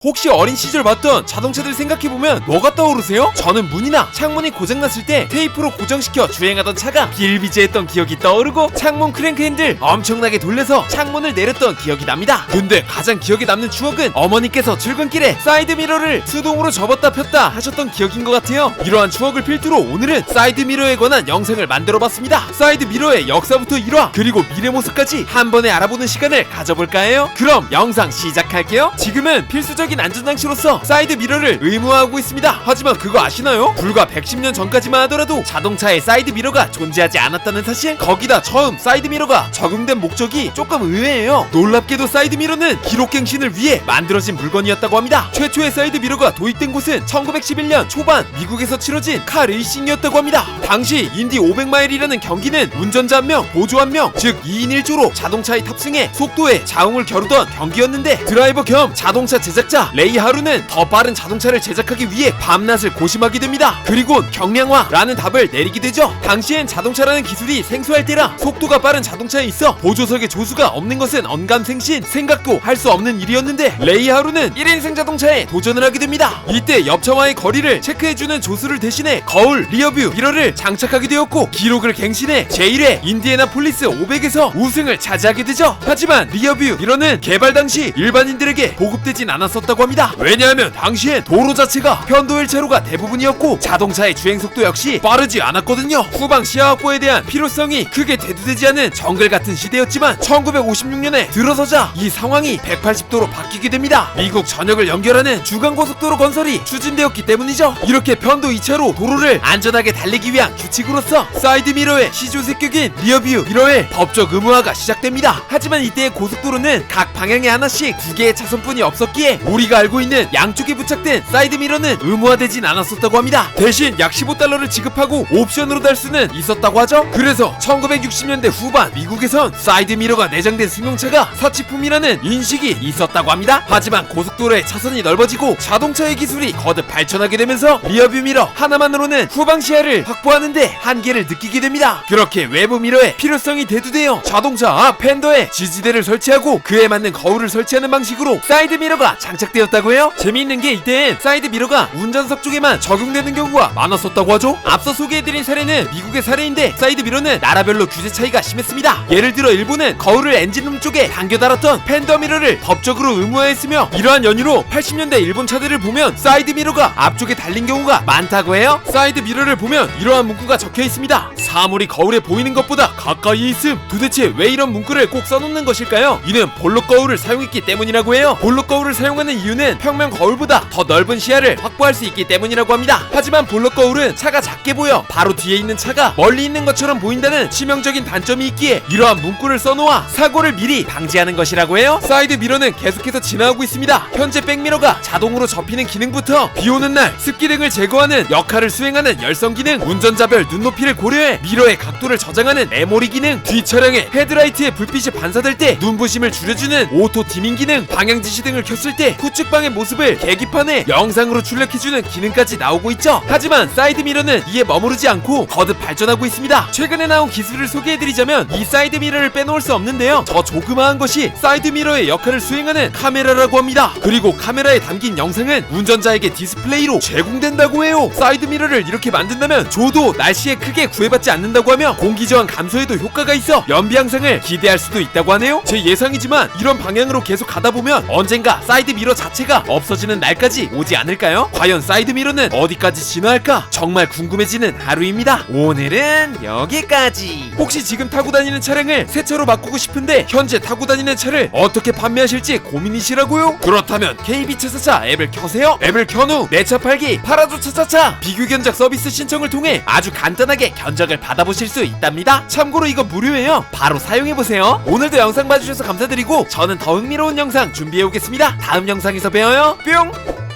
혹시 어린 시절 봤던 자동차들 생각해보면 뭐가 떠오르세요? 저는 문이나 창문이 고장났을 때 테이프로 고정시켜 주행하던 차가 비일비재했던 기억이 떠오르고 창문 크랭크 핸들 엄청나게 돌려서 창문을 내렸던 기억이 납니다. 근데 가장 기억에 남는 추억은 어머니께서 출근길에 사이드미러를 수동으로 접었다 폈다 하셨던 기억인 것 같아요. 이러한 추억을 필두로 오늘은 사이드미러에 관한 영상을 만들어봤습니다. 사이드미러의 역사부터 일화 그리고 미래 모습까지 한 번에 알아보는 시간을 가져볼까 해요. 그럼 영상 시작할게요. 지금은 필수적인 안전장치로서 사이드미러를 의무화하고 있습니다. 하지만 그거 아시나요? 불과 110년 전까지만 하더라도 자동차에 사이드미러가 존재하지 않았다는 사실? 거기다 처음 사이드미러가 적용된 목적이 조금 의외예요. 놀랍게도 사이드미러는 기록갱신을 위해 만들어진 물건이었다고 합니다. 최초의 사이드미러가 도입된 곳은 1911년 초반 미국에서 치러진 카 레이싱이었다고 합니다. 당시 인디 500마일이라는 경기는 운전자 1명, 보조 1명, 즉 2인 1조로 자동차에 탑승해 속도에 자웅을 겨루던 경기였는데 드라이버 겸 자동차 제작자 레이 하루는 더 빠른 자동차를 제작하기 위해 밤낮을 고심하게 됩니다. 그리고 경량화라는 답을 내리게 되죠. 당시엔 자동차라는 기술이 생소할 때라 속도가 빠른 자동차에 있어 보조석에 조수가 없는 것은 언감생신, 생각도 할 수 없는 일이었는데 레이 하루는 1인승 자동차에 도전을 하게 됩니다. 이때 옆차와의 거리를 체크해주는 조수를 대신해 거울, 리어뷰 미러를 장착하게 되었고 기록을 갱신해 제1회 인디애나폴리스 500에서 우승을 차지하게 되죠. 하지만 리어뷰 미러는 개발 당시 일반인들에게 보급되진 않았었다고 합니다. 왜냐하면 당시엔 도로 자체가 편도 일차로가 대부분이었고 자동차의 주행속도 역시 빠르지 않았거든요. 후방 시야 확보에 대한 필요성이 크게 대두되지 않은 정글 같은 시대였지만 1956년에 들어서자 이 상황이 180도로 바뀌게 됩니다. 미국 전역을 연결하는 주간고속도로 건설이 추진되었기 때문이죠. 이렇게 편도 2차로 도로를 안전하게 달리기 위한 규칙으로서 사이드미러의 시조색격인 리어뷰 미러의 법적 의무화가 시작됩니다. 하지만 이때의 고속도로는 각 방향에 하나씩 2개의 차선뿐이 없었기에 우리가 알고 있는 양쪽에 부착된 사이드미러는 의무화되진 않았었다고 합니다. 대신 약 15달러를 지급하고 옵션으로 달 수는 있었다고 하죠. 그래서 1960년대 후반 미국에선 사이드미러가 내장된 승용차가 사치품이라는 인식이 있었다고 합니다. 하지만 고속도로의 차선이 넓어지고 자동차의 기술이 거듭 발전하게 되면서 리어뷰 미러 하나만으로는 후방 시야를 확보하는데 한계를 느끼게 됩니다. 그렇게 외부 미러의 필요성이 대두되어 자동차 앞 팬더에 지지대를 설치하고 그에 맞는 거울을 설치하는 방식으로 사이드미러가 장착되었다고 해요. 재미있는 게 이땐 사이드미러가 운전석 쪽에만 적용되는 경우가 많았었다고 하죠. 앞서 소개해드린 사례는 미국의 사례인데 사이드미러는 나라별로 규제 차이가 심했습니다. 예를 들어 일본은 거울을 엔진룸 쪽에 당겨 달았던 팬더미러를 법적으로 의무화했으며 이러한 연유로 80년대 일본 차들을 보면 사이드미러가 앞쪽에 달린 경우가 많다고 해요. 사이드미러를 보면 이러한 문구가 적혀 있습니다. 사물이 거울에 보이는 것보다 가까이 있음. 도대체 왜 이런 문구를 꼭 써놓는 것일까요? 이는 볼록 거울을 사용했기 때문이라고 해요. 볼록 거울을 사용하는 이유는 평면 거울보다 더 넓은 시야를 확보할 수 있기 때문이라고 합니다. 하지만 볼록 거울은 차가 작게 보여 바로 뒤에 있는 차가 멀리 있는 것처럼 보인다는 치명적인 단점이 있기에 이러한 문구를 써놓아 사고를 미리 방지하는 것이라고 해요. 사이드 미러는 계속해서 진화하고 있습니다. 현재 백미러가 자동으로 접히는 기능부터 비오는 날 습기 등을 제거하는 역할을 수행하는 열선 기능, 운전자별 눈높이를 고려해 미러의 각도를 저장하는 메모리 기능, 뒤 차량의 헤드라이트에 불빛이 반사될 때 눈부심을 줄여주는 오토 디밍 기능, 방향 지시 등을 켰을 때 후측방의 모습을 계기판에 영상으로 출력해주는 기능까지 나오고 있죠. 하지만 사이드미러는 이에 머무르지 않고 거듭 발전하고 있습니다. 최근에 나온 기술을 소개해드리자면 이 사이드미러를 빼놓을 수 없는데요. 저 조그마한 것이 사이드미러의 역할을 수행하는 카메라라고 합니다. 그리고 카메라에 담긴 영상은 운전자에게 디스플레이로 제공된다고 해요. 사이드미러를 이렇게 만든다면 조도 날씨에 크게 구애받지 않는다고 하며 공기저항 감소에도 효과가 있어 연비 향상을 기대할 수도 있다고 하네요. 제 예상이지만 이런 방향으로 계속 가다 보면 언젠가 사이드미러 자체가 없어지는 날까지 오지 않을까요? 과연 사이드미러는 어디까지 진화할까? 정말 궁금해지는 하루입니다. 오늘은 여기까지. 혹시 지금 타고 다니는 차량을 새 차로 바꾸고 싶은데 현재 타고 다니는 차를 어떻게 판매하실지 고민이시라고요? 그렇다면 KB차차차 앱을 켜세요. 앱을 켠 후 내 차 팔기 팔아줘 차차차 비교 견적 서비스 신청을 통해 아주 간단하게 견적을 받아보실 수 있답니다. 참고로 이거 무료예요. 바로 사용해보세요. 오늘도 영상 봐주셔서 감사드리고 저는 더 흥미로운 영상 준비해오겠습니다. 다음 영상에서 봬요. 뿅!